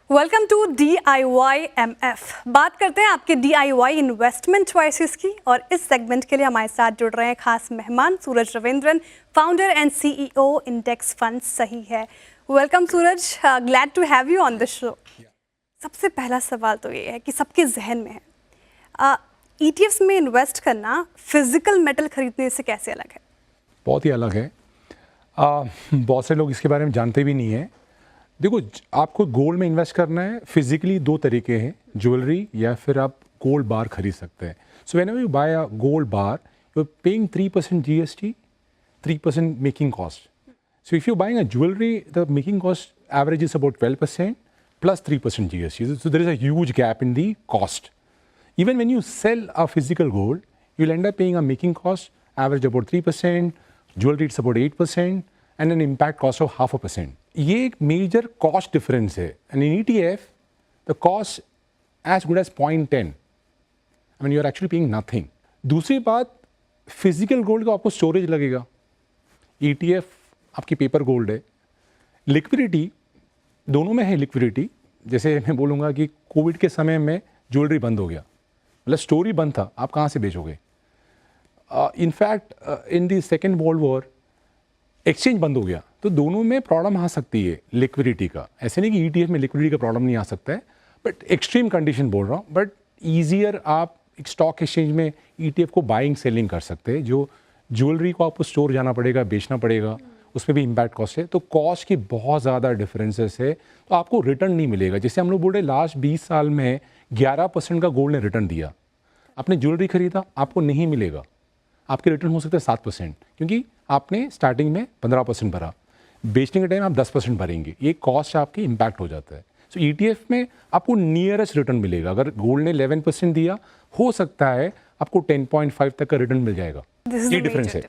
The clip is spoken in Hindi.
Welcome to DIYMF। बात करते हैं आपके DIY इन्वेस्टमेंट चॉइसेस की, और इस सेगमेंट के लिए हमारे साथ जुड़ रहे हैं खास मेहमान Suraj Ravindran, founder and CEO index fund सही है। Welcome Suraj, glad to have you on the show. सबसे पहला सवाल तो ये है कि सबके जहन में है, ETFs में इन्वेस्ट करना फिजिकल मेटल खरीदने से कैसे अलग है? बहुत ही अलग है। बहुत से लोग इसके बारे में जानते भी नहीं है। देखो, आपको गोल्ड में इन्वेस्ट करना है, फिजिकली दो तरीके हैं, ज्वेलरी या फिर आप गोल्ड बार खरीद सकते हैं। So whenever you buy a gold bar, you are paying 3% GST, 3% making cost. So if you buying a jewellery, the making cost average is about 12% plus 3% GST. So there is a huge gap in the cost. Even when you sell a physical gold, you'll end up paying a making cost average about 3%, jewelry it's about 8%, and an impact cost of 0.5%. ये एक major cost difference है. And in ETF, the cost as good as 0.10. I mean, you're actually paying nothing. दूसरी बात, physical gold का आपको storage लगेगा. ETF आपकी paper gold है. Liquidity, दोनों में है liquidity. जैसे मैं बोलूँगा कि कोविड के समय में ज्वेलरी बंद हो गया, मतलब स्टोरी बंद था, आप कहाँ से बेचोगे? In fact in the second world war exchange बंद हो गया, तो दोनों में प्रॉब्लम आ सकती है लिक्विडिटी का। ऐसे नहीं कि ETF में लिक्विडिटी का प्रॉब्लम नहीं आ सकता है, बट एक्सट्रीम कंडीशन बोल रहा हूँ। बट ईजियर आप एक स्टॉक एक्सचेंज में ETF को बाइंग सेलिंग कर सकते हैं। जो ज्वेलरी को आपको स्टोर जाना पड़ेगा, बेचना पड़ेगा, उसमें भी इम्पैक्ट कॉस्ट है, तो कॉस्ट की बहुत ज़्यादा डिफरेंसेस है, तो आपको रिटर्न नहीं मिलेगा। जैसे हम लोग बोल रहे लास्ट 20 साल में 11% का गोल्ड ने रिटर्न दिया, आपने ज्वेलरी खरीदा, आपको नहीं मिलेगा, आपके रिटर्न हो सकता है 7%, क्योंकि आपने स्टार्टिंग में 15% भरा, बेचने के टाइम आप 10% भरेंगे, ये कॉस्ट आपके इम्पैक्ट हो जाता है। सो ETF में आपको नियरेस्ट रिटर्न मिलेगा। अगर गोल्ड ने 11% दिया, हो सकता है आपको 10.5 तक का रिटर्न मिल जाएगा। ये डिफरेंस है।